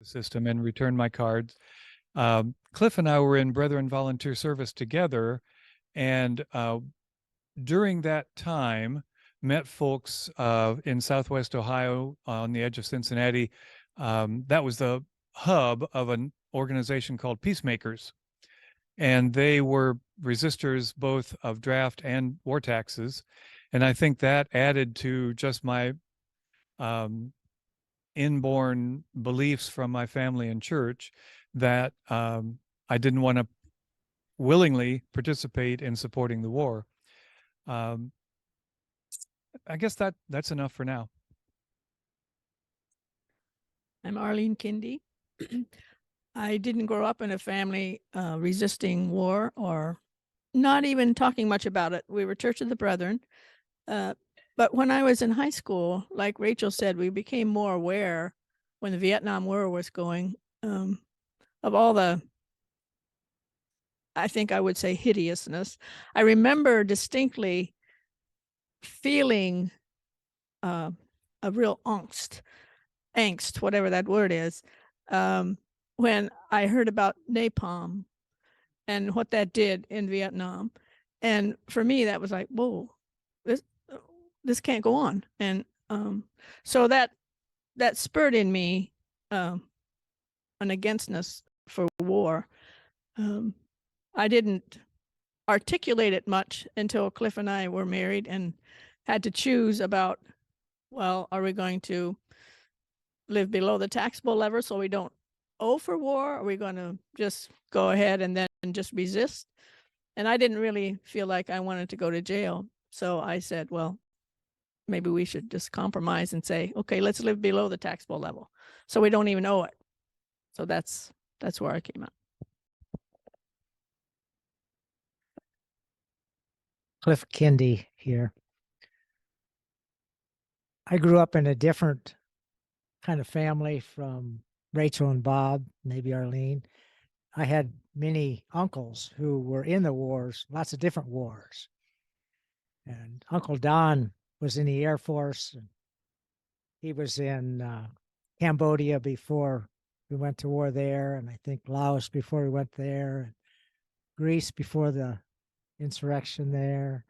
system and returned my cards. Cliff and I were in Brethren Volunteer Service together, and during that time, met folks in Southwest Ohio on the edge of Cincinnati. That was the hub of an organization called Peacemakers, and they were resistors both of draft and war taxes. And I think that added to just my inborn beliefs from my family and church that I didn't want to willingly participate in supporting the war. I guess that's enough for now. I'm Arlene Kindy. I didn't grow up in a family resisting war or not even talking much about it. We were Church of the Brethren. But when I was in high school, like Rachel said, we became more aware when the Vietnam War was going of all the, I think I would say, hideousness. I remember distinctly feeling a real angst, whatever that word is, when I heard about napalm and what that did in Vietnam. And for me, that was like, whoa, this can't go on. And so that spurred in me an againstness for war. I didn't articulate it much until Cliff and I were married and had to choose about, well, are we going to live below the taxable level so we don't owe for war? Are we going to just go ahead and then just resist? And I didn't really feel like I wanted to go to jail. So I said, well, maybe we should just compromise and say, okay, let's live below the taxable level so we don't even owe it. So that's where I came out. Cliff Kindy here. I grew up in a different kind of family from Rachel and Bob, maybe Arlene. I had many uncles who were in the wars, lots of different wars. And Uncle Don was in the Air Force. And he was in Cambodia before we went to war there, and I think Laos before we went there, and Greece before the insurrection there.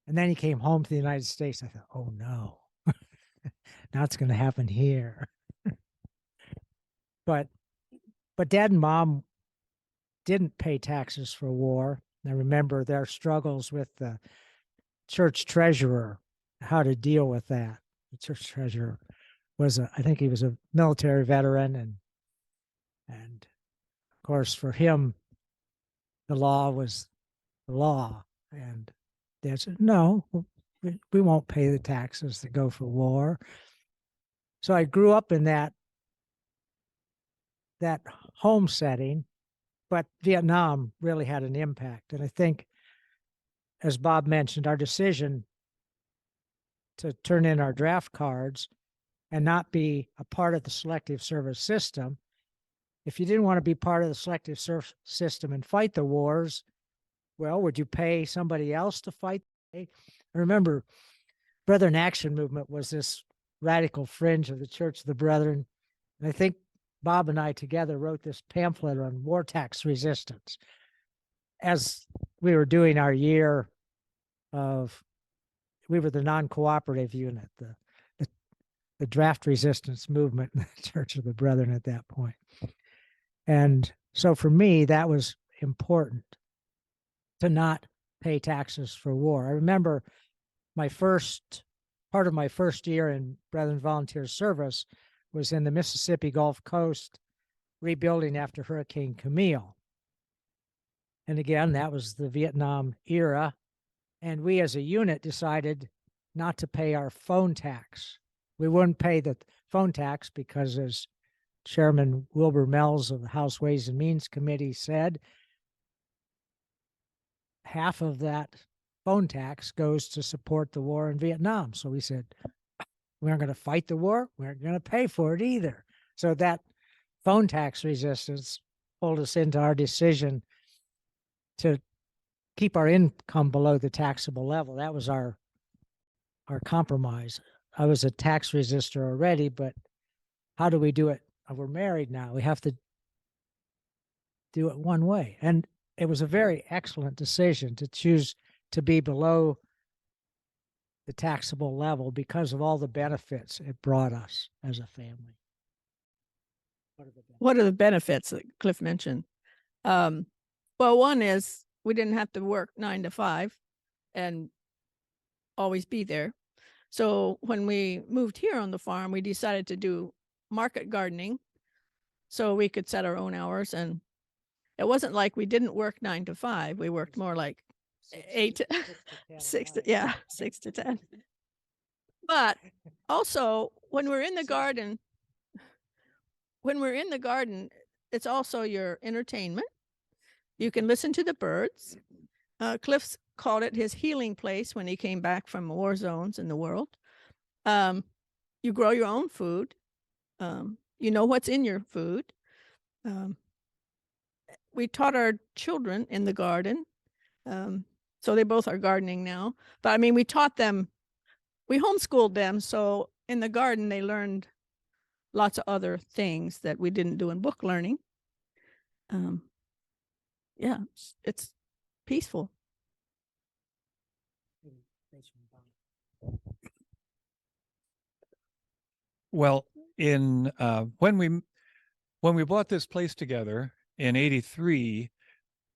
And then he came home to the United States. I thought, oh no, now it's going to happen here. But Dad and Mom didn't pay taxes for war. I remember their struggles with the church treasurer, how to deal with that. The church treasurer was I think he was a military veteran, and of course for him, the law was the law. And Dad said, no, we won't pay the taxes that go for war. So I grew up in that home setting, but Vietnam really had an impact. And I think, as Bob mentioned, our decision to turn in our draft cards and not be a part of the selective service system. If you didn't want to be part of the selective service system and fight the wars, well, would you pay somebody else to fight? I remember Brethren Action Movement was this radical fringe of the Church of the Brethren. And I think Bob and I together wrote this pamphlet on war tax resistance. As we were doing our year of, we were the non-cooperative unit, the draft resistance movement in the Church of the Brethren at that point. And so for me, that was important to not pay taxes for war. I remember part of my first year in Brethren Volunteer Service was in the Mississippi Gulf Coast rebuilding after Hurricane Camille. And again, that was the Vietnam era. And we as a unit decided not to pay our phone tax. We wouldn't pay the phone tax because, as Chairman Wilbur Mells of the House Ways and Means Committee said, half of that phone tax goes to support the war in Vietnam. So we said, we aren't going to fight the war. We aren't going to pay for it either. So that phone tax resistance pulled us into our decision to keep our income below the taxable level. That was our compromise. I was a tax resistor already, but how do we do it we're married now. We have to do it one way. And it was a very excellent decision to choose to be below the taxable level because of all the benefits it brought us as a family. What are the benefits that Cliff mentioned? Well, one is we didn't have to work 9 to 5 and always be there. So when we moved here on the farm, we decided to do market gardening so we could set our own hours. And it wasn't like we didn't work 9 to 5. We worked more like 8 to 6 to, yeah, 6 to 10. But also when we're in the garden, it's also your entertainment. You can listen to the birds. Cliff's called it his healing place when he came back from war zones in the world. You grow your own food. You know what's in your food. We taught our children in the garden. So they both are gardening now. But I mean, we taught them, we homeschooled them. So in the garden, they learned lots of other things that we didn't do in book learning. Yeah, it's peaceful. Well, in when we bought this place together in '83,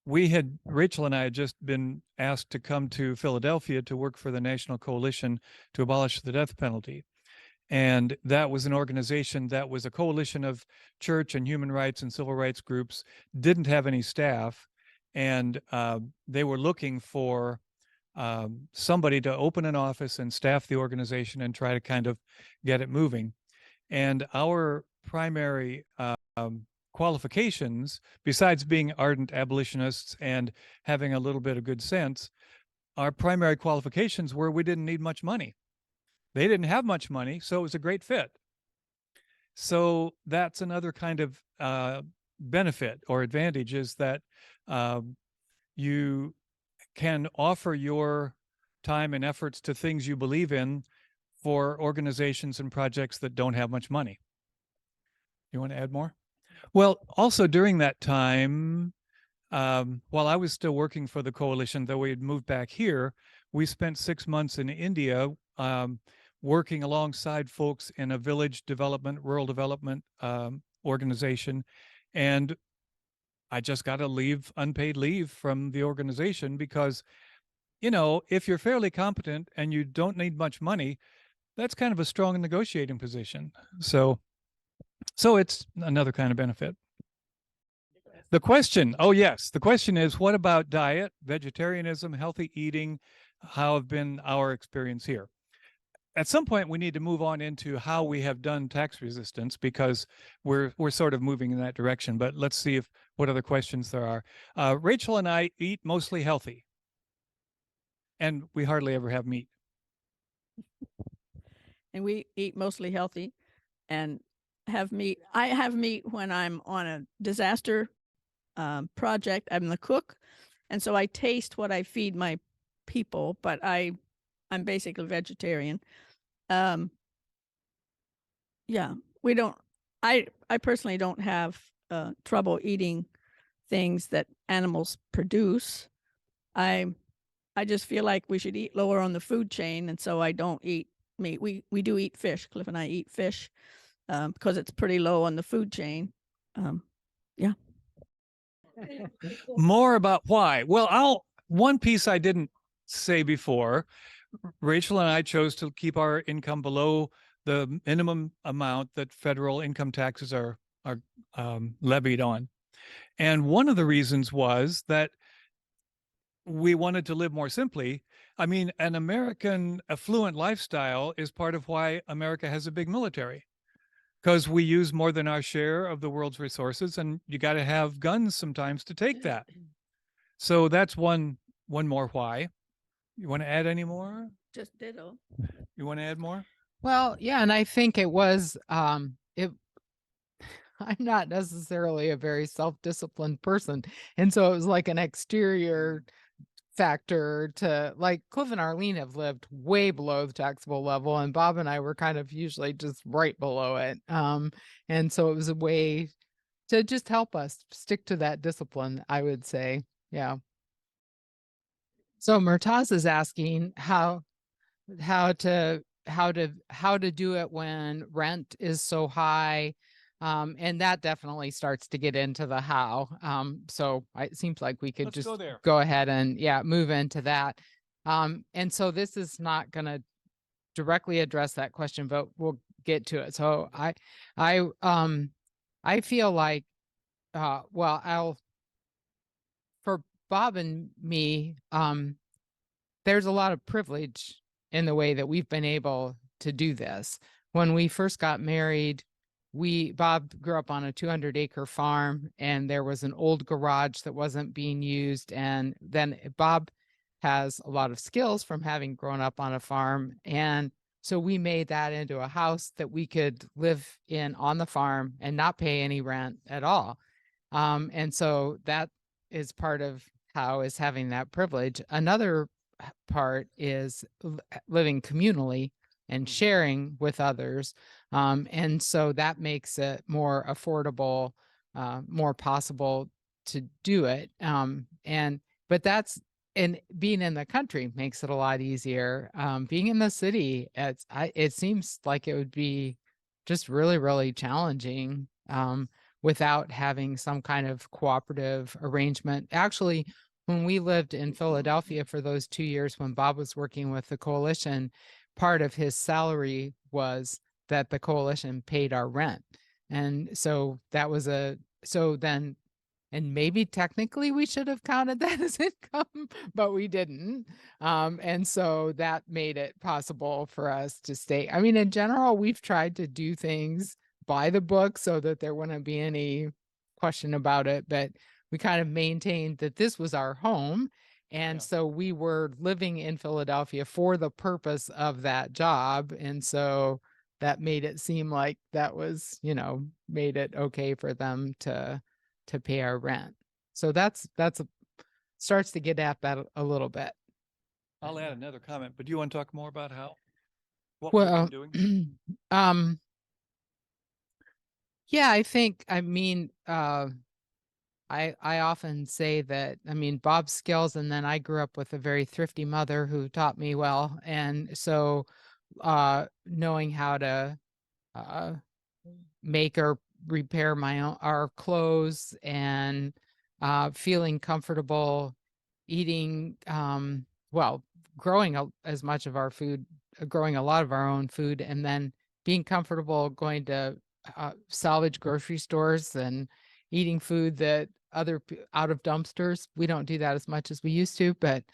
Rachel and I had just been asked to come to Philadelphia to work for the National Coalition to abolish the death penalty. And that was an organization that was a coalition of church and human rights and civil rights groups, didn't have any staff. And they were looking for somebody to open an office and staff the organization and try to kind of get it moving. And our primary qualifications, besides being ardent abolitionists and having a little bit of good sense, our primary qualifications were we didn't need much money. They didn't have much money, so it was a great fit. So that's another kind of benefit or advantage, is that you can offer your time and efforts to things you believe in for organizations and projects that don't have much money. You want to add more? Well, also during that time, while I was still working for the coalition, though we had moved back here, we spent 6 months in India working alongside folks in a village development, rural development organization. And I just got to unpaid leave from the organization because, you know, if you're fairly competent and you don't need much money, that's kind of a strong negotiating position. So it's another kind of benefit. The question, oh yes, the question is, what about diet, vegetarianism, healthy eating? How have been our experience here? At some point, we need to move on into how we have done tax resistance, because we're sort of moving in that direction. But let's see what other questions there are. Rachel and I eat mostly healthy, and we hardly ever have meat. And we eat mostly healthy and have meat. I have meat when I'm on a disaster project. I'm the cook, and so I taste what I feed my people, but I'm basically vegetarian. Yeah, we don't, I personally don't have trouble eating things that animals produce. I just feel like we should eat lower on the food chain, and so I don't eat meat. We do eat fish. Cliff and I eat fish because it's pretty low on the food chain. Yeah. More about why. Well, one piece I didn't say before, Rachel and I chose to keep our income below the minimum amount that federal income taxes are levied on. And one of the reasons was that we wanted to live more simply. I mean, an American affluent lifestyle is part of why America has a big military, because we use more than our share of the world's resources, and you got to have guns sometimes to take that. So that's one more why. You want to add any more? Just ditto. You want to add more? Well, yeah, and I think it was I'm not necessarily a very self-disciplined person, and so it was like an exterior factor to, like, Cliff and Arlene have lived way below the taxable level, and Bob and I were kind of usually just right below it. And so it was a way to just help us stick to that discipline, I would say. Yeah. So Murtaz is asking how to do it when rent is so high. And that definitely starts to get into the how. So it seems like we could Let's just go there. go ahead and move into that. And so this is not going to directly address that question, but we'll get to it. So I feel like, well, for Bob and me, there's a lot of privilege in the way that we've been able to do this. When we first got married, Bob grew up on a 200-acre farm, and there was an old garage that wasn't being used. And then Bob has a lot of skills from having grown up on a farm. And so we made that into a house that we could live in on the farm and not pay any rent at all. And so that is part of how is having that privilege. Another part is living communally and sharing with others. And so that makes it more affordable, more possible to do it. And being in the country makes it a lot easier. Being in the city, it seems like it would be just really, really challenging without having some kind of cooperative arrangement. Actually, when we lived in Philadelphia for those 2 years when Bob was working with the coalition, part of his salary was that the coalition paid our rent. And so that was and maybe technically we should have counted that as income, but we didn't. And so that made it possible for us to stay. I mean, in general, we've tried to do things by the book so that there wouldn't be any question about it, but we kind of maintained that this was our home. And so we were living in Philadelphia for the purpose of that job. And so that made it seem like that was, made it okay for them to pay our rent. So that's starts to get at that a little bit. I'll add another comment, but do you want to talk more about what Well, we've been doing? Yeah, I often say that, Bob's skills, and then I grew up with a very thrifty mother who taught me well. And so knowing how to make or repair our clothes, and feeling comfortable eating, growing as much of our food, growing a lot of our own food, and then being comfortable going to salvage grocery stores and eating food that out of dumpsters. We don't do that as much as we used to, but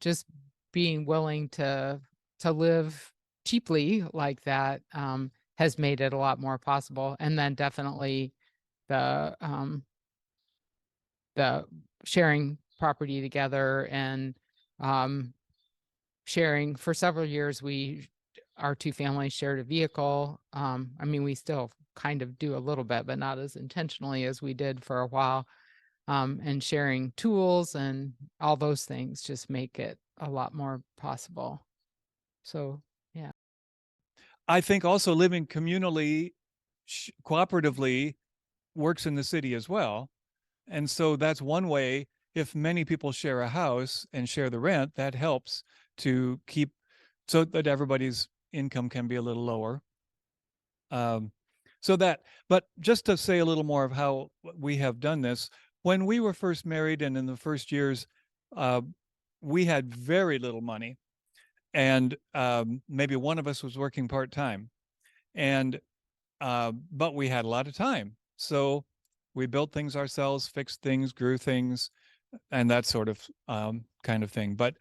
just being willing to live cheaply like that has made it a lot more possible. And then definitely the sharing property together, and sharing for several years. Our two families shared a vehicle. We still kind of do a little bit, but not as intentionally as we did for a while. And sharing tools and all those things just make it a lot more possible. So, yeah. I think also living communally, cooperatively works in the city as well. And so that's one way. If many people share a house and share the rent, that helps to keep so that everybody's income can be a little lower. But just to say a little more of how we have done this, when we were first married and in the first years, we had very little money, and maybe one of us was working part-time, and but we had a lot of time. So we built things ourselves, fixed things, grew things, and that sort of kind of thing. But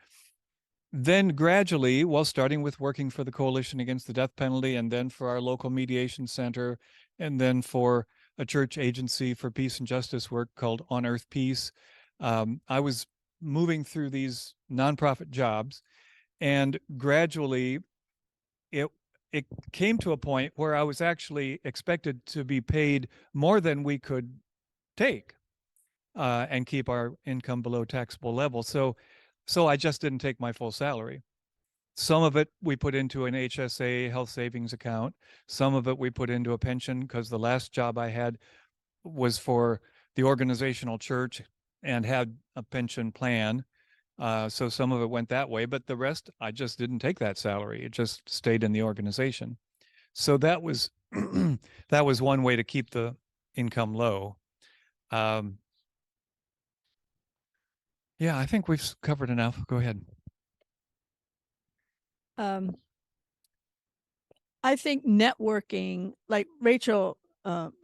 then gradually, while starting with working for the Coalition Against the Death Penalty, and then for our local mediation center, and then for a church agency for peace and justice work called On Earth Peace, I was moving through these nonprofit jobs, and gradually it came to a point where I was actually expected to be paid more than we could take and keep our income below taxable level. So So I just didn't take my full salary. Some of it we put into an HSA health savings account. Some of it we put into a pension because the last job I had was for the organizational church and had a pension plan. So some of it went that way, but the rest, I just didn't take that salary. It just stayed in the organization. So that was that was one way to keep the income low. Yeah, I think we've covered enough. Go ahead. I think networking, like Rachel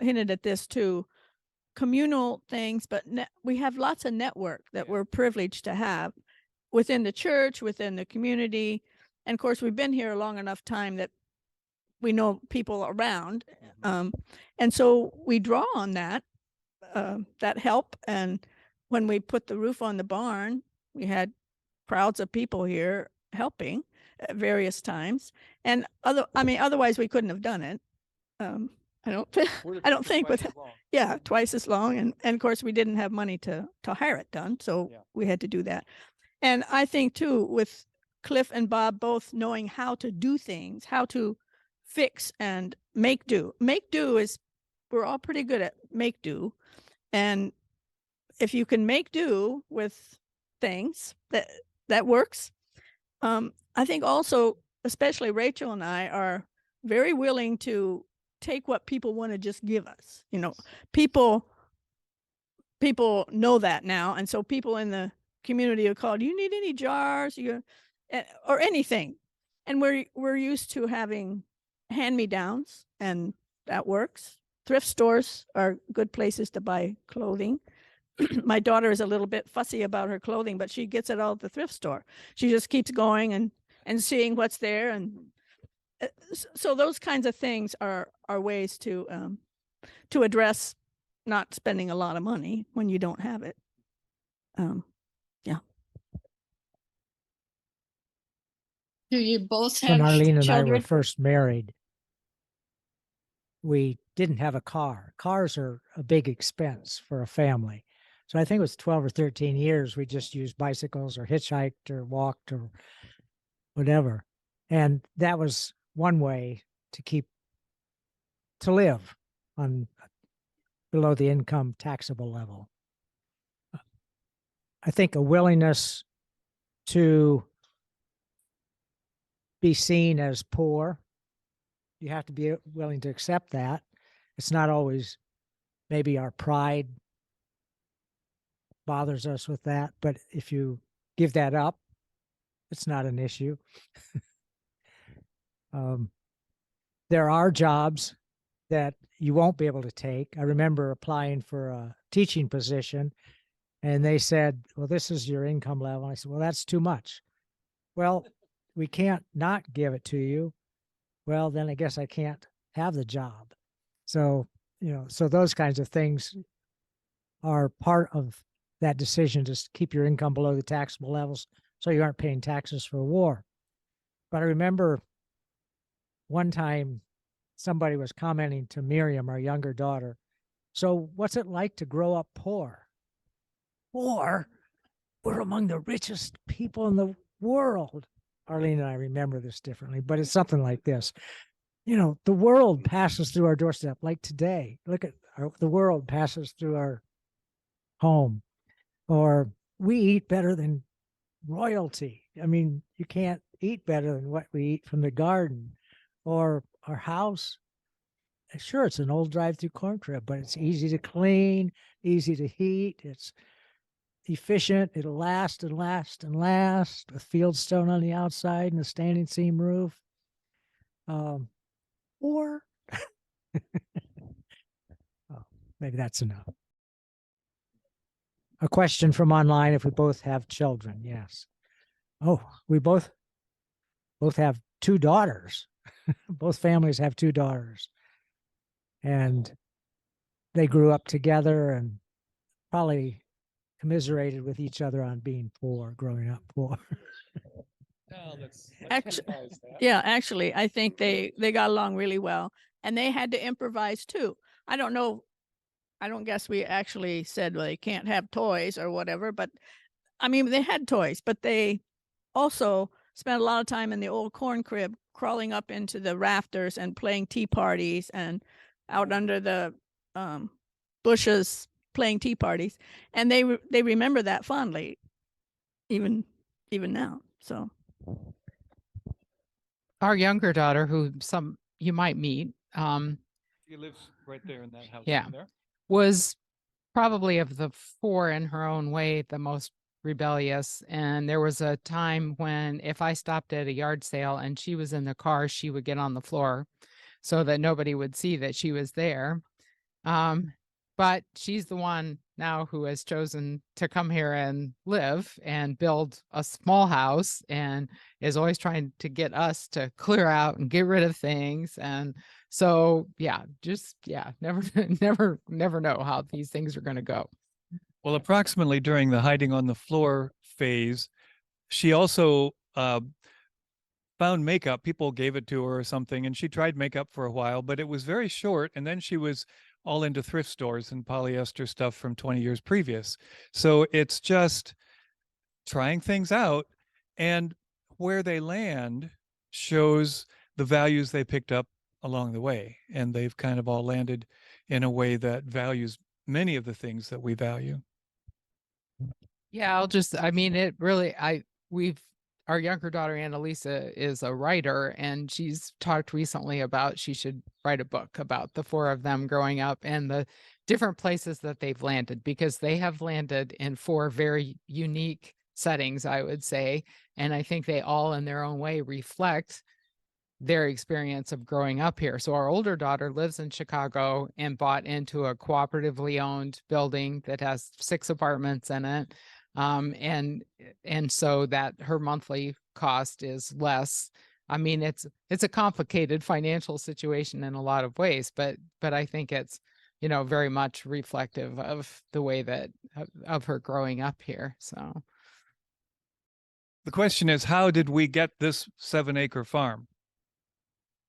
hinted at this too, communal things, but we have lots of network that we're privileged to have within the church, within the community. And of course, we've been here a long enough time that we know people around. And so we draw on that help. And when we put the roof on the barn, we had crowds of people here helping at various times. And otherwise we couldn't have done it. I don't think with, yeah, twice as long. And of course we didn't have money to hire it done. So we had to do that. And I think too, with Cliff and Bob both knowing how to do things, how to fix and make do. Make do is, we're all pretty good at make do. And if you can make do with things, that works. I think also, especially Rachel and I are very willing to take what people want to just give us. You know, people know that now. And so people in the community will call, do you need any jars or anything? And we're used to having hand-me-downs, and that works. Thrift stores are good places to buy clothing. My daughter is a little bit fussy about her clothing, but she gets it all at the thrift store. She just keeps going and seeing what's there. And so those kinds of things are ways to address not spending a lot of money when you don't have it. Yeah. Do you both When have Arlene and I children? were first married, we didn't have a car. Cars are a big expense for a family. So I think it was 12 or 13 years we just used bicycles or hitchhiked or walked or whatever. And that was one way to live on below the income taxable level. I think a willingness to be seen as poor, you have to be willing to accept that. It's not always, maybe our pride bothers us with that, but if you give that up, it's not an issue. There are jobs that you won't be able to take. I remember applying for a teaching position, and they said, well, this is your income level. And I said, well, that's too much. Well, we can't not give it to you. Well, then I guess I can't have the job. So, so those kinds of things are part of that decision to keep your income below the taxable levels so you aren't paying taxes for war. But I remember one time somebody was commenting to Miriam, our younger daughter, so what's it like to grow up poor? Poor? We're among the richest people in the world. Arlene and I remember this differently, but it's something like this. The world passes through our doorstep, like today. Look at the world passes through our home. Or we eat better than royalty. I mean, you can't eat better than what we eat from the garden. Or our house. Sure, it's an old drive-through corn crib, but it's easy to clean, easy to heat. It's efficient. It'll last and last and last, with fieldstone on the outside and a standing seam roof. Or oh, maybe that's enough. A question from online: if we both have children? Yes. Oh, we both have two daughters. Both families have two daughters, and they grew up together and probably commiserated with each other on being poor, growing up poor. Actually, I think they got along really well, and they had to improvise too. I don't know. I don't guess we actually said, well, they can't have toys or whatever, but I mean, they had toys, but they also spent a lot of time in the old corn crib, crawling up into the rafters and playing tea parties, and out under the bushes playing tea parties. And they remember that fondly, even now. So Our younger daughter, who some you might meet, She lives right there in that house Yeah. over there. was probably of the four in her own way the most rebellious. And there was a time when if I stopped at a yard sale and she was in the car, she would get on the floor so that nobody would see that she was there. But she's the one now who has chosen to come here and live and build a small house, and is always trying to get us to clear out and get rid of things. And so, never know how these things are going to go. Well, approximately during the hiding on the floor phase, she also found makeup. People gave it to her or something, and she tried makeup for a while, but it was very short. And then she was all into thrift stores and polyester stuff from 20 years previous. So it's just trying things out, and where they land shows the values they picked up along the way. And they've kind of all landed in a way that values many of the things that we value. Yeah, our younger daughter, Annalisa, is a writer, and she's talked recently about she should write a book about the four of them growing up and the different places that they've landed, because they have landed in four very unique settings, I would say. And I think they all in their own way reflect their experience of growing up here. So our older daughter lives in Chicago and bought into a cooperatively owned building that has 6 apartments in it. And so that her monthly cost is less. I mean, it's a complicated financial situation in a lot of ways, but I think it's, very much reflective of the way that of her growing up here. So The question is, how did we get this 7-acre farm?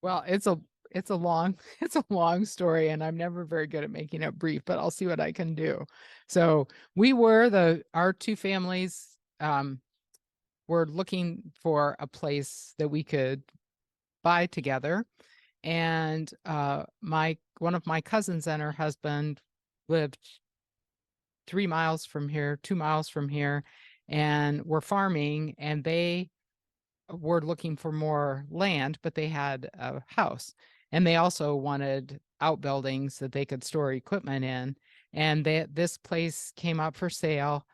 well, it's a long story, and I'm never very good at making it brief, but I'll see what I can do. So our two families were looking for a place that we could buy together. And one of my cousins and her husband lived 3 miles from here, 2 miles from here, and were farming, and they were looking for more land, but they had a house, and they also wanted outbuildings that they could store equipment in. And this place came up for sale.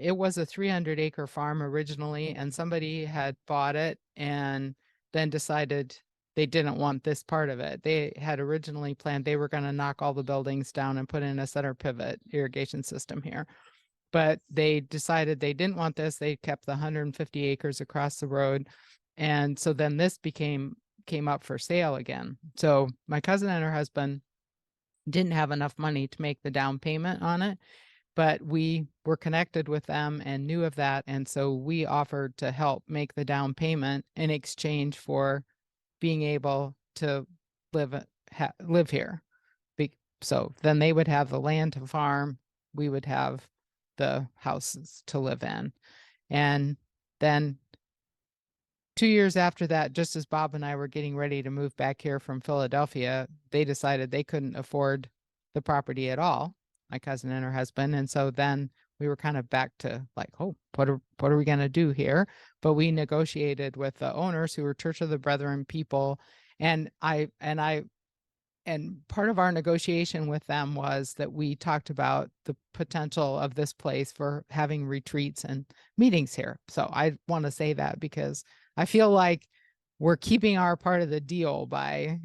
It was a 300-acre farm originally, and somebody had bought it and then decided they didn't want this part of it. They had originally planned they were going to knock all the buildings down and put in a center pivot irrigation system here. But they decided they didn't want this. They kept the 150 acres across the road. And so then this came up for sale again. So my cousin and her husband didn't have enough money to make the down payment on it, but we were connected with them and knew of that. And so we offered to help make the down payment in exchange for being able to live here. So then they would have the land to farm. We would have the houses to live in. And then 2 years after that, just as Bob and I were getting ready to move back here from Philadelphia, they decided they couldn't afford the property at all, my cousin and her husband. And so then we were kind of back to like, oh, what are we going to do here? But we negotiated with the owners, who were Church of the Brethren people. And part of our negotiation with them was that we talked about the potential of this place for having retreats and meetings here. So I want to say that because I feel like we're keeping our part of the deal by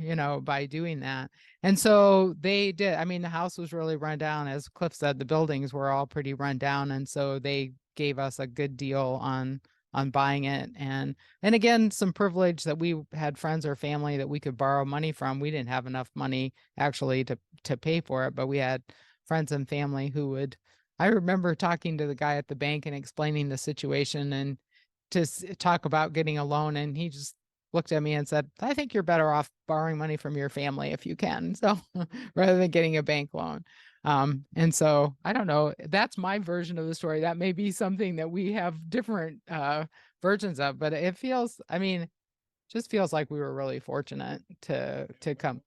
doing that. And so they did. I mean, the house was really run down. As Cliff said, the buildings were all pretty run down. And so they gave us a good deal on buying it. And again, some privilege that we had friends or family that we could borrow money from. We didn't have enough money actually to pay for it, but we had friends and family who would. I remember talking to the guy at the bank and explaining the situation and to talk about getting a loan. And he just looked at me and said, I think you're better off borrowing money from your family if you can. So rather than getting a bank loan. And so I don't know, that's my version of the story. That may be something that we have different versions of, but it feels, I mean, just feels like we were really fortunate to come.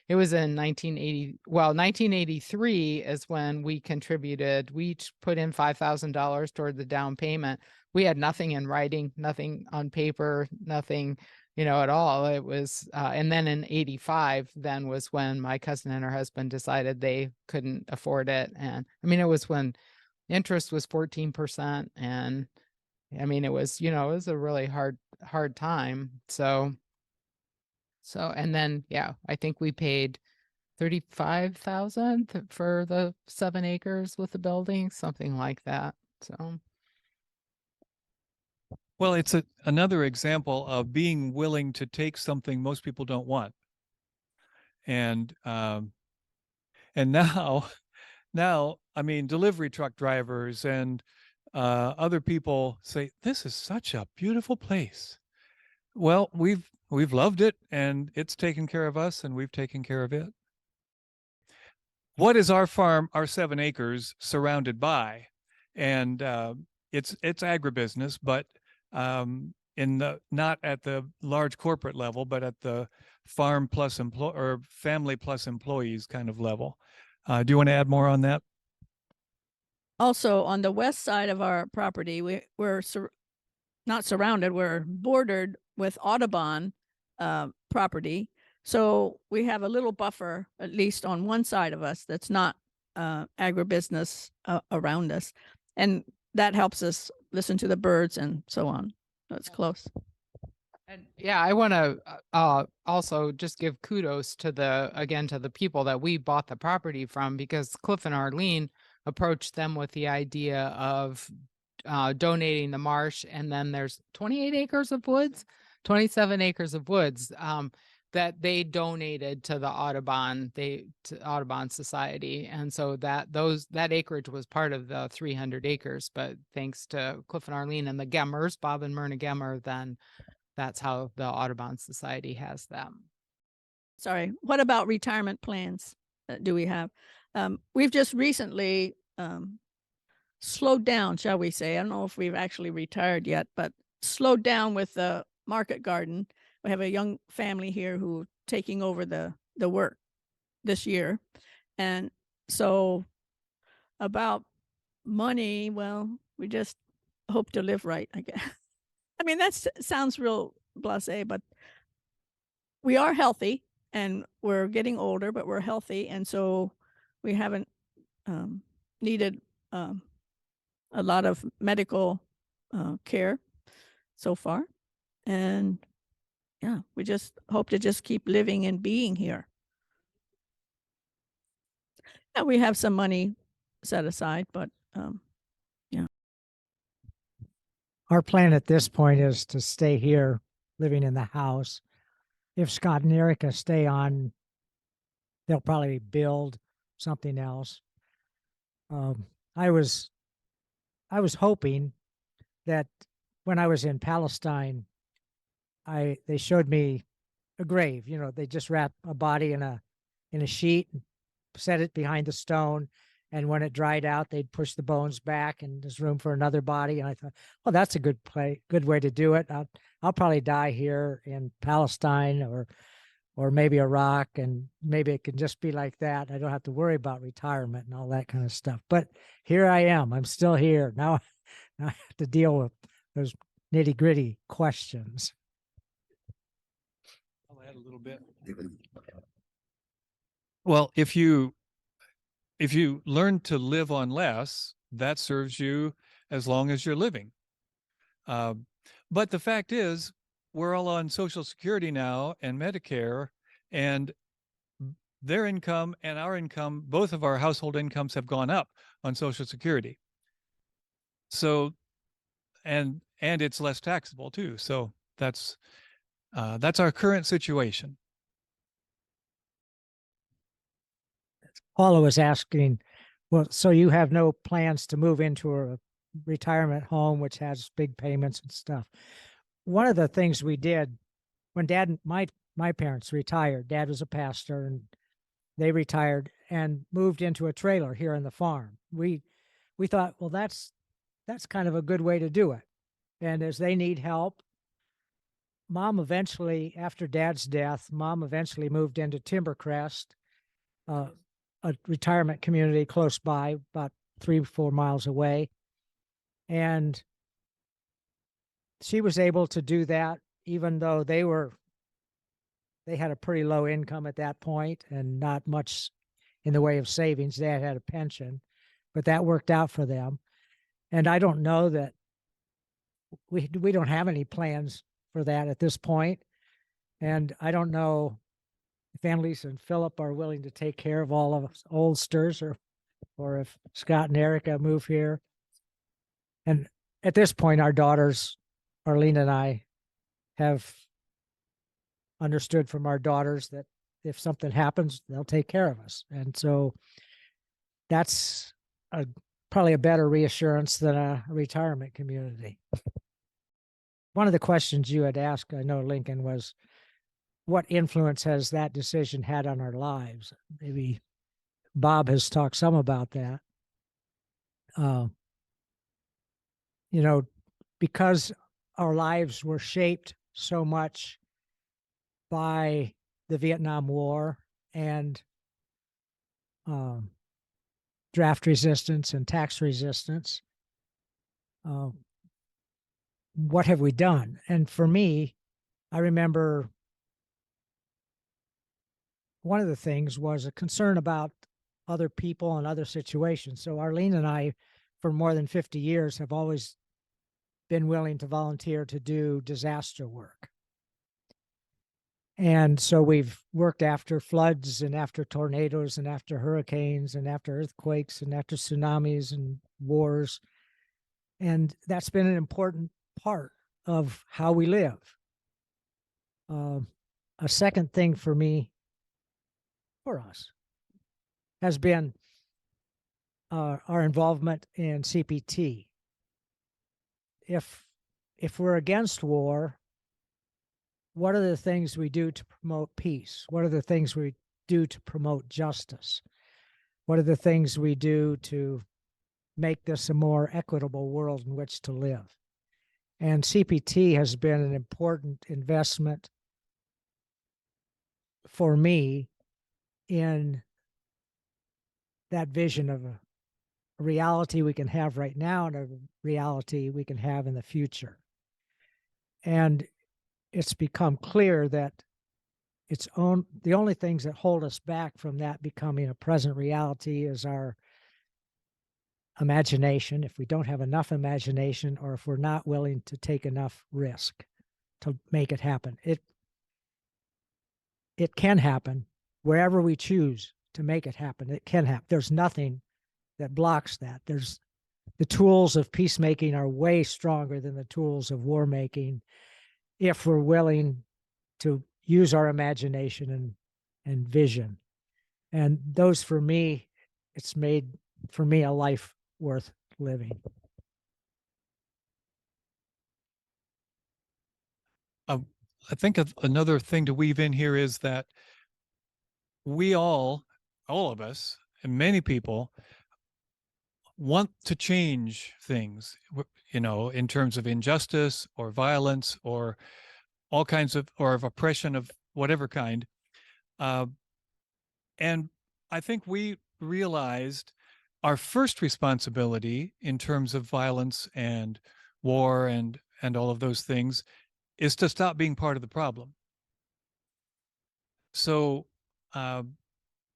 It was in 1983 is when we contributed. We each put in $5,000 toward the down payment. We had nothing in writing, nothing on paper, nothing, at all. It was, and then in 85, then was when my cousin and her husband decided they couldn't afford it. And I mean, it was when interest was 14%. And I mean, it was, it was a really hard time. So, and then, yeah, I think we paid 35,000 for the 7 acres with the building, something like that. So, Well, it's another example of being willing to take something most people don't want. And now, I mean, delivery truck drivers and other people say, this is such a beautiful place. Well, we've loved it, and it's taken care of us, and we've taken care of it. What is our farm, our 7 acres, surrounded by? And it's agribusiness, but not at the large corporate level, but at the farm plus or family plus employees kind of level. Do you want to add more on that? Also, on the west side of our property, we're not surrounded, we're bordered with Audubon property. So we have a little buffer, at least on one side of us, that's not agribusiness around us. And that helps us listen to the birds and so on. So it's close. and yeah, I want to also just give kudos to the people that we bought the property from, because Cliff and Arlene approached them with the idea of donating the marsh. And then there's 28 acres of woods, 27 acres of woods that they donated to the Audubon Society. And so that acreage was part of the 300 acres, but thanks to Cliff and Arlene and the Gemmers, Bob and Myrna Gemmer, then that's how the Audubon Society has them. Sorry, what about retirement plans do we have? We've just recently slowed down, shall we say. I don't know if we've actually retired yet, but slowed down with the market garden. We have a young family here who taking over the work this year. And so about money, well, we just hope to live right, I guess. I mean, that sounds real blasé, but we are healthy and we're getting older, but we're healthy. And so we haven't needed a lot of medical care so far. And yeah, we just hope to just keep living and being here. Yeah, we have some money set aside, but yeah. Our plan at this point is to stay here, living in the house. If Scott and Erica stay on, they'll probably build something else. I was hoping that when I was in Palestine, they showed me a grave. They just wrap a body in a sheet and set it behind the stone, and when it dried out, they'd push the bones back, and there's room for another body. And I thought, well, that's a good way to do it. I'll probably die here in Palestine or maybe Iraq, and maybe it can just be like that. I don't have to worry about retirement and all that kind of stuff. But here I am. I'm still here now. I have to deal with those nitty-gritty questions. I'll add a little bit. Well, if you learn to live on less, that serves you as long as you're living. But the fact is, we're all on Social Security now and Medicare, and their income and our income, both of our household incomes have gone up on Social Security. So, and it's less taxable too. So that's our current situation. Paula was asking, well, so you have no plans to move into a retirement home, which has big payments and stuff. One of the things we did when my parents retired, Dad was a pastor and they retired, and moved into a trailer here on the farm. We thought, well, that's kind of a good way to do it. And as they need help, Mom eventually, after Dad's death, Mom eventually moved into Timbercrest, a retirement community close by, about 3-4 miles away. And she was able to do that, even though they had a pretty low income at that point and not much in the way of savings. Dad had a pension, but that worked out for them. And I don't know that we don't have any plans for that at this point. And I don't know if Annalise and Philip are willing to take care of all of us oldsters, or if Scott and Erica move here. And at this point, our daughters, Arlene and I, have understood from our daughters that if something happens, they'll take care of us. And so that's probably a better reassurance than a retirement community. One of the questions you had asked, I know, Lincoln, was what influence has that decision had on our lives? Maybe Bob has talked some about that. Because our lives were shaped so much by the Vietnam War and draft resistance and tax resistance. What have we done? And for me, I remember one of the things was a concern about other people and other situations. So Arlene and I, for more than 50 years, have always been willing to volunteer to do disaster work. And so we've worked after floods and after tornadoes and after hurricanes and after earthquakes and after tsunamis and wars. And that's been an important part of how we live. A second thing for us, has been our involvement in CPT. If we're against war, what are the things we do to promote peace? What are the things we do to promote justice? What are the things we do to make this a more equitable world in which to live? And CPT has been an important investment for me in that vision of a reality we can have right now and a reality we can have in the future. And it's become clear that the only things that hold us back from that becoming a present reality is our imagination. If we don't have enough imagination, or if we're not willing to take enough risk to make it happen. It can happen wherever we choose to make it happen. It can happen. There's nothing that blocks that. The tools of peacemaking are way stronger than the tools of war making if we're willing to use our imagination and vision. And those, for me, it's made for me a life worth living. I think another thing to weave in here is that we all of us, and many people, want to change things, in terms of injustice or violence or all kinds of, or of oppression of whatever kind. And I think we realized our first responsibility in terms of violence and war and all of those things is to stop being part of the problem. So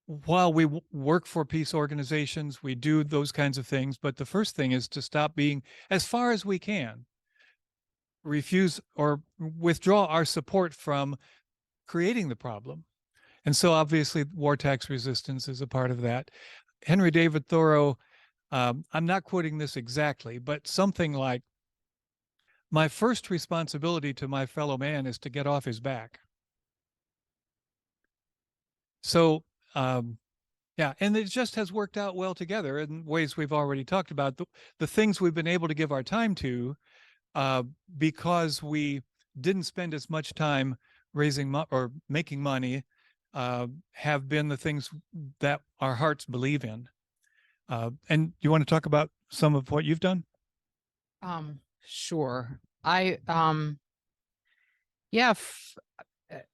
while we work for peace organizations, we do those kinds of things, but the first thing is to stop being, as far as we can, refuse or withdraw our support from creating the problem. And so obviously war tax resistance is a part of that. Henry David Thoreau, I'm not quoting this exactly, but something like, my first responsibility to my fellow man is to get off his back. So, yeah, and it just has worked out well together in ways we've already talked about. The things we've been able to give our time to, because we didn't spend as much time raising or making money have been the things that our hearts believe in. And you want to talk about some of what you've done? Sure. Yeah,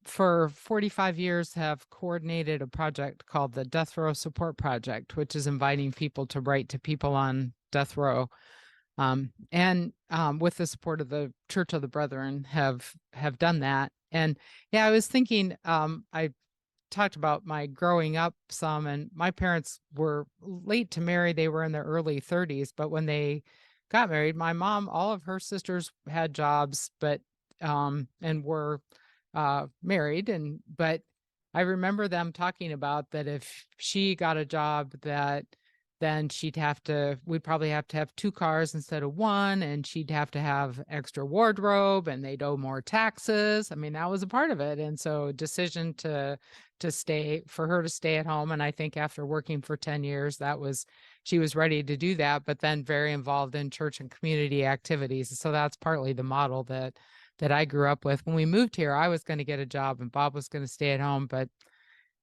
for 45 years have coordinated a project called the Death Row Support Project, which is inviting people to write to people on death row. And with the support of the Church of the Brethren have done that. And yeah, I was thinking, I talked about my growing up some, and my parents were late to marry. They were in their early 30s, but when they got married, my mom, all of her sisters had jobs, but and were married. But I remember them talking about that if she got a job, that then we'd probably have to have 2 cars instead of 1, and she'd have to have extra wardrobe, and they'd owe more taxes. I mean, that was a part of it. And so decision for her to stay at home. And I think after working for 10 years, she was ready to do that, but then very involved in church and community activities. So that's partly the model that I grew up with. When we moved here, I was going to get a job and Bob was going to stay at home, but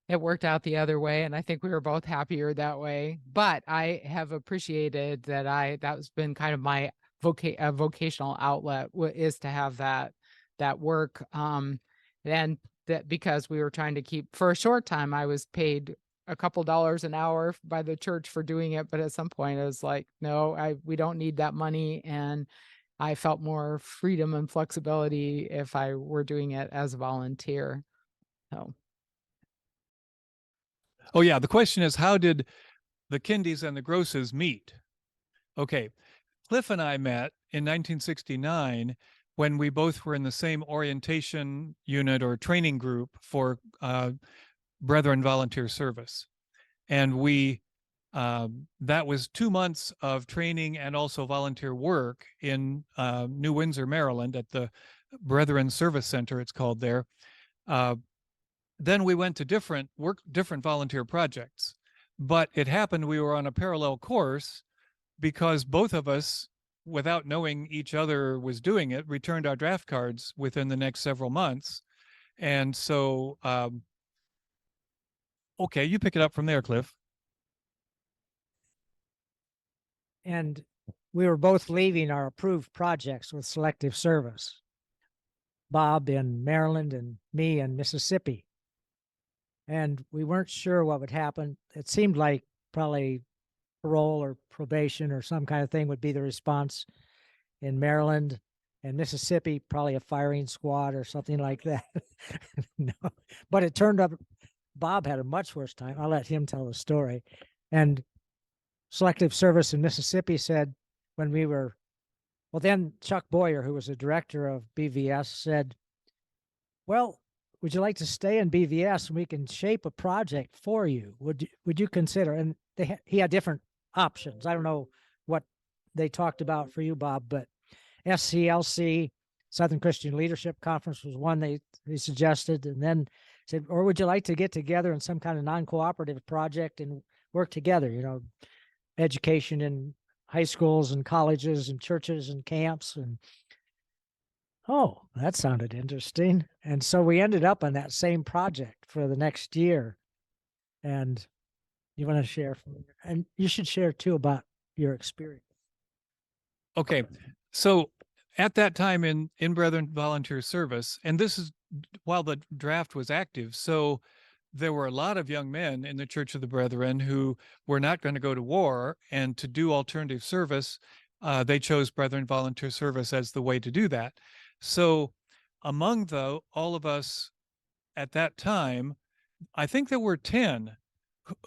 it worked out the other way. And I think we were both happier that way. But I have appreciated that's been kind of my vocational outlet, is to have that work. And that because we were trying to keep, for a short time, I was paid a couple dollars an hour by the church for doing it. But at some point I was like, no, we don't need that money. And I felt more freedom and flexibility if I were doing it as a volunteer. So. Oh yeah, the question is, how did the Kindys and the Grosses meet? Okay, Cliff and I met in 1969 when we both were in the same orientation unit or training group for Brethren volunteer service. And that was 2 months of training and also volunteer work in New Windsor, Maryland, at the Brethren Service Center, it's called there. Then we went to different volunteer projects, but it happened we were on a parallel course because both of us, without knowing each other was doing it, returned our draft cards within the next several months. And so, okay, you pick it up from there, Cliff. And we were both leaving our approved projects with selective service. Bob in Maryland and me in Mississippi. And we weren't sure what would happen. It seemed like probably parole or probation or some kind of thing would be the response in Maryland, and Mississippi, probably a firing squad or something like that. No, but it turned up Bob had a much worse time. I'll let him tell the story. And selective service in Mississippi said when we were, well, then Chuck Boyer, who was the director of BVS, said, well, would you like to stay in BVS and we can shape a project for you? Would you consider? And he had different options. I don't know what they talked about for you, Bob, but SCLC, Southern Christian Leadership Conference, was one they suggested. And then said, or would you like to get together in some kind of non-cooperative project and work together, education in high schools and colleges and churches and camps. And oh, that sounded interesting. And so we ended up on that same project for the next year. And you want to share, and you should share too about your experience. Okay, so at that time in Brethren volunteer service, and this is while the draft was active, so there were a lot of young men in the Church of the Brethren who were not going to go to war, and to do alternative service, they chose Brethren volunteer service as the way to do that. So among all of us at that time, I think there were 10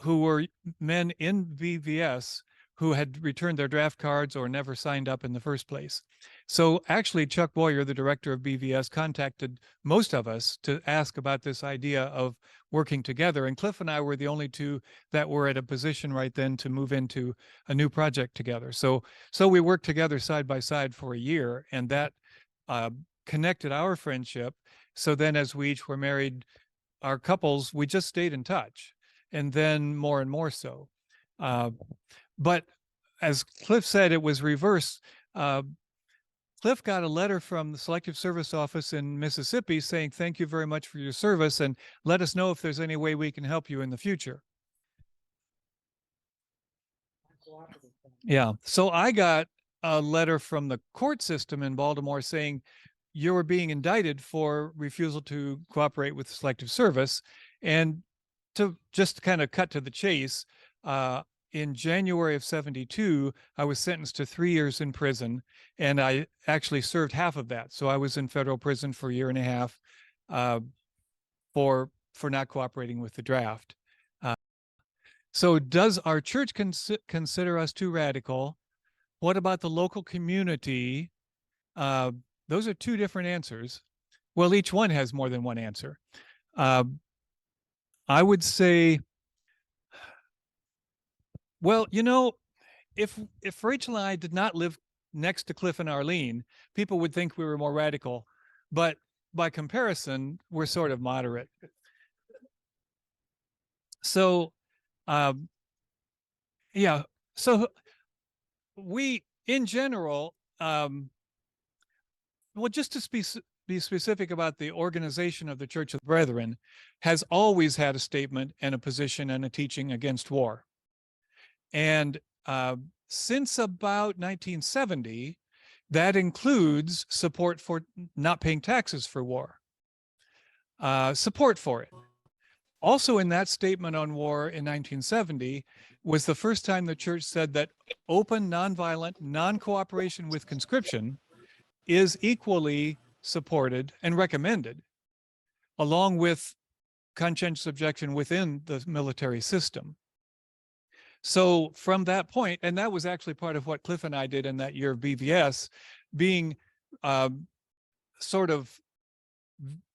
who were men in BVS who had returned their draft cards or never signed up in the first place. So actually, Chuck Boyer, the director of BVS, contacted most of us to ask about this idea of working together. And Cliff and I were the only two that were at a position right then to move into a new project together. So we worked together side by side for a year, and that connected our friendship. So then as we each were married, our couples, we just stayed in touch, and then more and more so. But as Cliff said, it was reversed. Cliff got a letter from the Selective Service Office in Mississippi saying, thank you very much for your service and let us know if there's any way we can help you in the future. Yeah. So I got a letter from the court system in Baltimore saying you were being indicted for refusal to cooperate with Selective Service. And to just kind of cut to the chase, in January of 72, I was sentenced to 3 years in prison, and I actually served half of that. So I was in federal prison for a year and a half for not cooperating with the draft. So does our church consider us too radical? What about the local community? Those are two different answers. Well, each one has more than one answer. I would say, well, you know, if Rachel and I did not live next to Cliff and Arlene, people would think we were more radical. But by comparison, we're sort of moderate. So, yeah. So we, in general, well, just to be specific about the organization of the Church of the Brethren, has always had a statement and a position and a teaching against war. And since about 1970, that includes support for not paying taxes for war, support for it. Also in that statement on war in 1970 was the first time the church said that open, nonviolent, non-cooperation with conscription is equally supported and recommended, along with conscientious objection within the military system. So from that point, and that was actually part of what Cliff and I did in that year of BVS, being sort of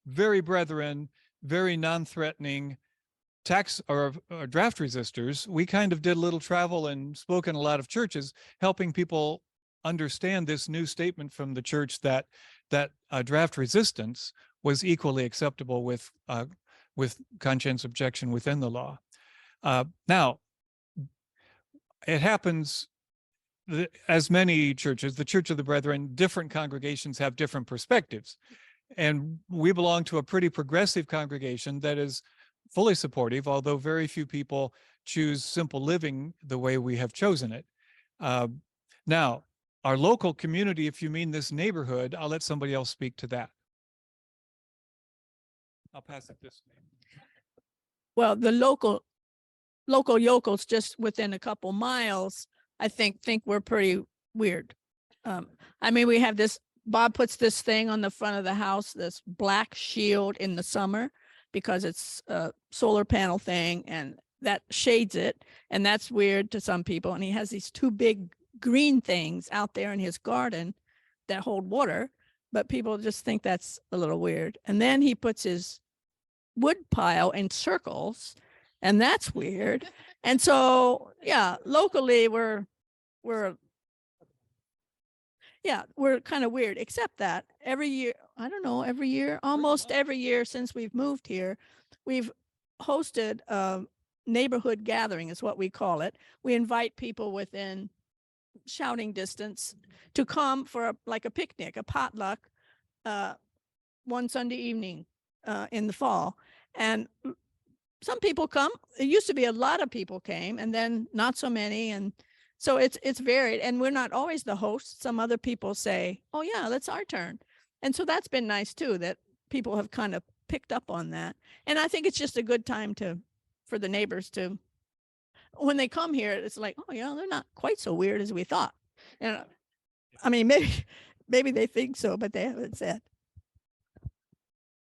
very brethren, very non-threatening tax or draft resistors, we kind of did a little travel and spoke in a lot of churches, helping people understand this new statement from the church that draft resistance was equally acceptable with conscientious objection within the law. Now, it happens, as many churches, the Church of the Brethren, different congregations have different perspectives. And we belong to a pretty progressive congregation that is fully supportive, although very few people choose simple living the way we have chosen it. Now, our local community, if you mean this neighborhood, I'll let somebody else speak to that. I'll pass it this way. Well, the local yokels just within a couple miles, I think we're pretty weird. I mean, we have this, Bob puts this thing on the front of the house, this black shield in the summer, because it's a solar panel thing and that shades it. And that's weird to some people. And he has these two big green things out there in his garden that hold water, but people just think that's a little weird. And then he puts his wood pile in circles, and that's weird. And so, yeah, locally we're kind of weird, except that every year, I don't know, almost every year since we've moved here, we've hosted a neighborhood gathering is what we call it. We invite people within shouting distance to come for like a picnic, a potluck, one Sunday evening in the fall. And some people come. It used to be a lot of people came, and then not so many. And so it's varied, and we're not always the host. Some other people say, oh yeah, that's our turn. And so that's been nice too, that people have kind of picked up on that. And I think it's just a good time for the neighbors to, when they come here, it's like, oh yeah, they're not quite so weird as we thought. And I mean, maybe they think so, but they haven't said.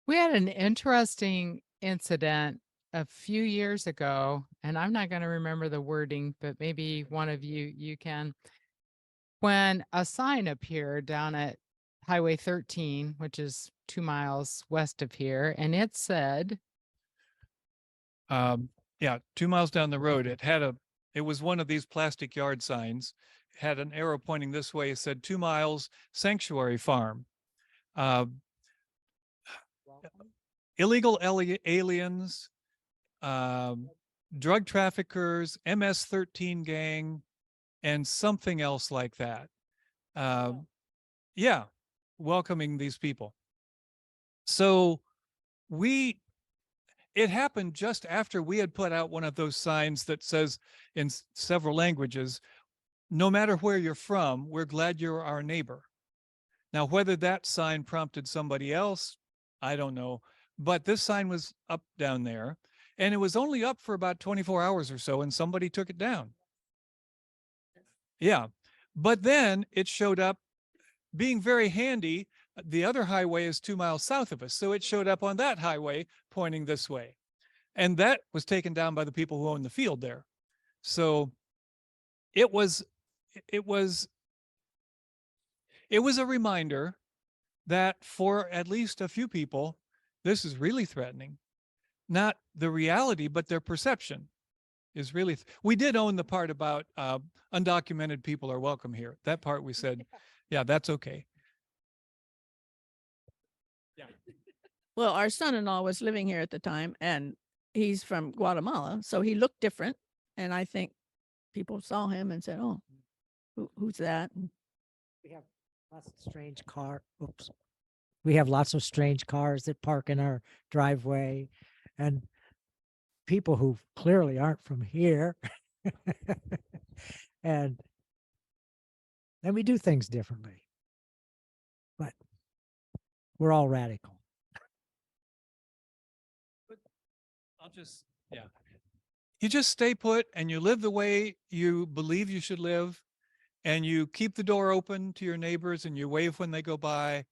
We had an interesting incident a few years ago, and I'm not going to remember the wording, but maybe one of you can. When a sign appeared down at Highway 13, which is 2 miles west of here, and it said, yeah, 2 miles down the road, it was one of these plastic yard signs. It had an arrow pointing this way. It said 2 miles Sanctuary Farm. Illegal aliens, drug traffickers, MS-13 gang, and something else like that. Yeah, welcoming these people. So it happened just after we had put out one of those signs that says in several languages, no matter where you're from, we're glad you're our neighbor. Now, whether that sign prompted somebody else, I don't know, but this sign was up down there, and it was only up for about 24 hours or so, and somebody took it down. Yeah, but then it showed up being very handy. The other highway is 2 miles south of us, so it showed up on that highway pointing this way. And that was taken down by the people who own the field there. So it was a reminder that for at least a few people, this is really threatening. Not the reality, but their perception is really. We did own the part about undocumented people are welcome here. That part we said, yeah, that's okay. Yeah. Well, our son-in-law was living here at the time, and he's from Guatemala, so he looked different. And I think people saw him and said, "Oh, who's that?" And We have lots of strange Oops. We have lots of strange cars that park in our driveway, and people who clearly aren't from here. And we do things differently, but we're all radical. Yeah. You just stay put and you live the way you believe you should live, and you keep the door open to your neighbors, and you wave when they go by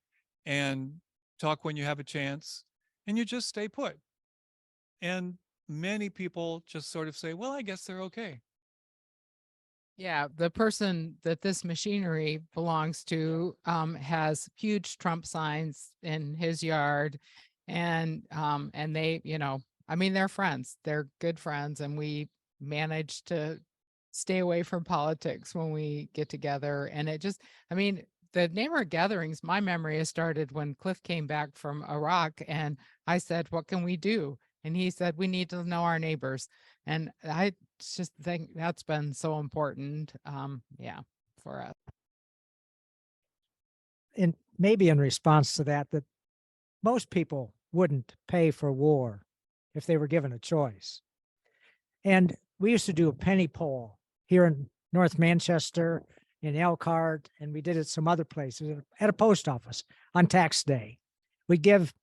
and talk when you have a chance, and you just stay put. And many people just sort of say, well, I guess they're okay. Yeah, the person that this machinery belongs to has huge Trump signs in his yard, and they, I mean, they're friends, they're good friends, and we manage to stay away from politics when we get together. And it just, I mean, the neighborhood gatherings, my memory has started when Cliff came back from Iraq, and I said, what can we do? And he said, we need to know our neighbors. And I just think that's been so important. Yeah, for us. And maybe in response to that most people wouldn't pay for war if they were given a choice. And we used to do a penny poll here in North Manchester, in Elkhart, and we did it some other places at a post office on tax day. We'd give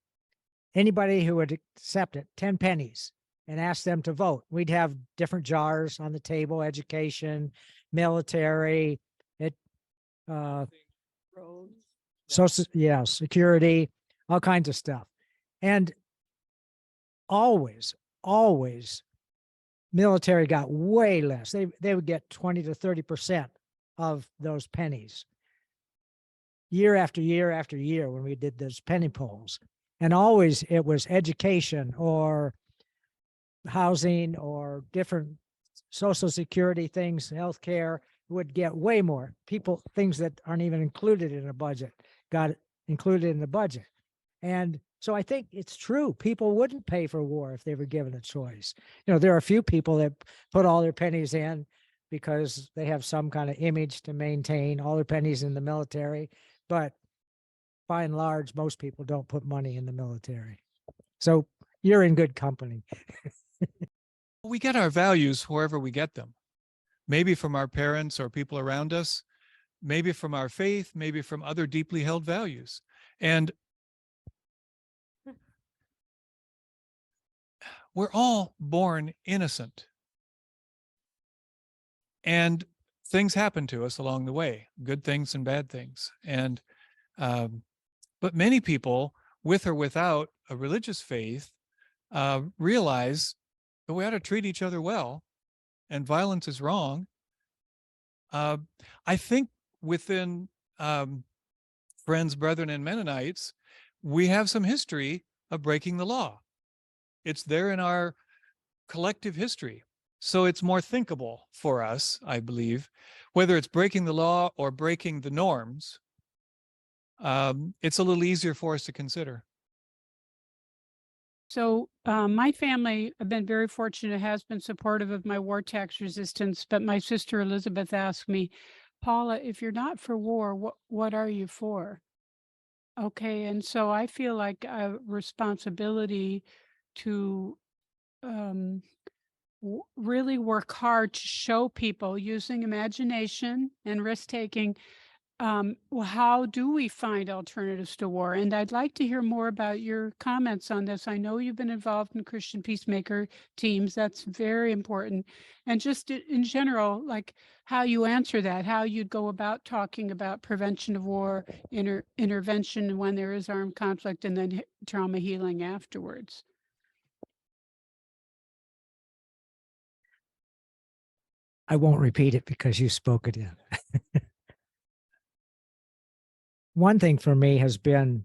anybody who would accept it 10 pennies and ask them to vote. We'd have different jars on the table: education, military, social, yeah, security, all kinds of stuff. And always military got way less. They would get 20 to 30% of those pennies year after year after year when we did those penny polls. And always it was education or housing or different social security things, healthcare would get way more. Things that aren't even included in a budget got included in the budget. And so I think it's true. People wouldn't pay for war if they were given a choice. There are a few people that put all their pennies in because they have some kind of image to maintain, all their pennies in the military. But by and large, most people don't put money in the military. So you're in good company. We get our values wherever we get them. Maybe from our parents or people around us, maybe from our faith, maybe from other deeply held values. And we're all born innocent. And things happen to us along the way, good things and bad things. And but many people, with or without a religious faith, realize that we ought to treat each other well, and violence is wrong. I think within Friends, Brethren, and Mennonites, we have some history of breaking the law. It's there in our collective history. So it's more thinkable for us, I believe, whether it's breaking the law or breaking the norms. It's a little easier for us to consider. So my family, I've been very fortunate, has been supportive of my war tax resistance. But my sister Elizabeth asked me, Paula, if you're not for war, what are you for? Okay, and so I feel like a responsibility to really work hard to show people using imagination and risk taking. Well, how do we find alternatives to war? And I'd like to hear more about your comments on this. I know you've been involved in Christian peacemaker teams. That's very important. And just in general, like how you answer that, how you'd go about talking about prevention of war, intervention when there is armed conflict, and then trauma healing afterwards. I won't repeat it because you spoke it in. One thing for me has been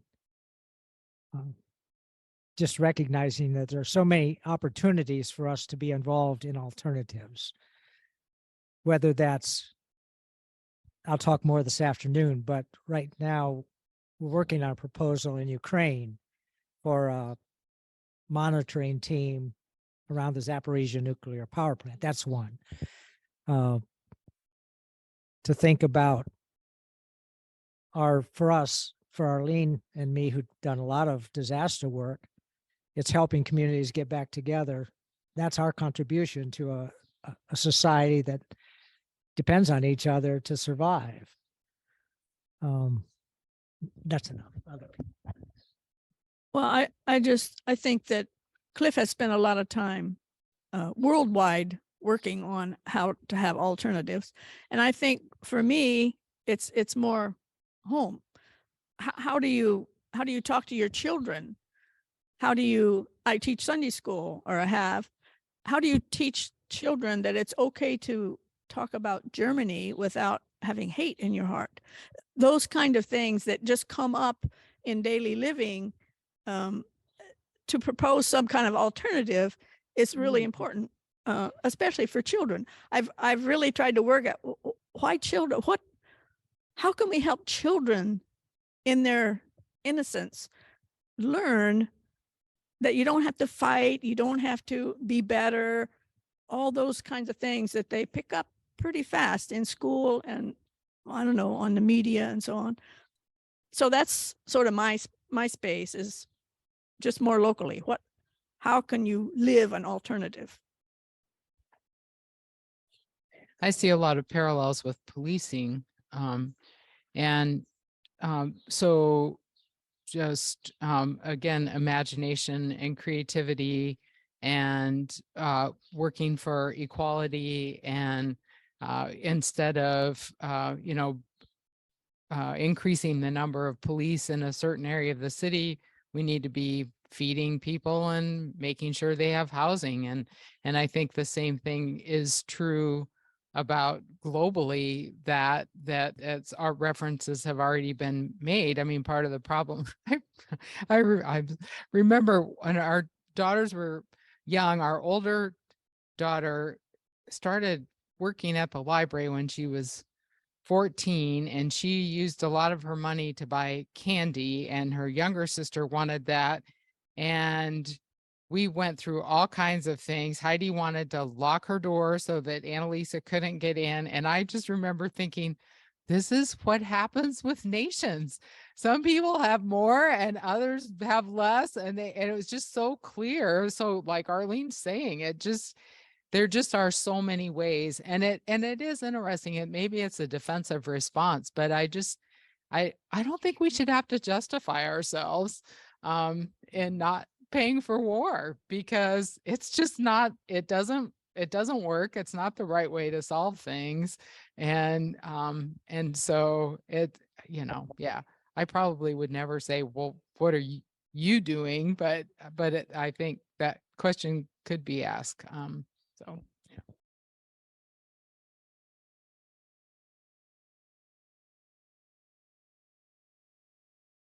just recognizing that there are so many opportunities for us to be involved in alternatives. Whether that's, I'll talk more this afternoon, but right now we're working on a proposal in Ukraine for a monitoring team around the Zaporizhia nuclear power plant. That's one. To think about for Arlene and me, who've done a lot of disaster work, it's helping communities get back together. That's our contribution to a society that depends on each other to survive. That's enough. Well, I think that Cliff has spent a lot of time worldwide working on how to have alternatives. And I think for me, it's more home. How do you talk to your children? I teach Sunday school, or how do you teach children that it's okay to talk about Germany without having hate in your heart? Those kind of things that just come up in daily living, to propose some kind of alternative is really important, especially for children. I've really tried to work at why children, how can we help children in their innocence learn that you don't have to fight, you don't have to be better, all those kinds of things that they pick up pretty fast in school and, I don't know, on the media and so on. So that's sort of my space, is just more locally. How can you live an alternative? I see a lot of parallels with policing. So just, again, imagination and creativity, and working for equality, and instead of, increasing the number of police in a certain area of the city, we need to be feeding people and making sure they have housing. And I think the same thing is true about globally, that it's, our references have already been made. I mean, part of the problem, I remember when our daughters were young, our older daughter started working at the library when she was 14, and she used a lot of her money to buy candy, and her younger sister wanted that. And we went through all kinds of things. Heidi wanted to lock her door so that Annalisa couldn't get in. And I just remember thinking, this is what happens with nations. Some people have more and others have less. And it was just so clear. So like Arlene's saying, there just are so many ways. And it is interesting. Maybe it's a defensive response, but I don't think we should have to justify ourselves in not paying for war, because it's just not, it doesn't work. It's not the right way to solve things. And so yeah, I probably would never say, well, what are you doing? But I think that question could be asked. So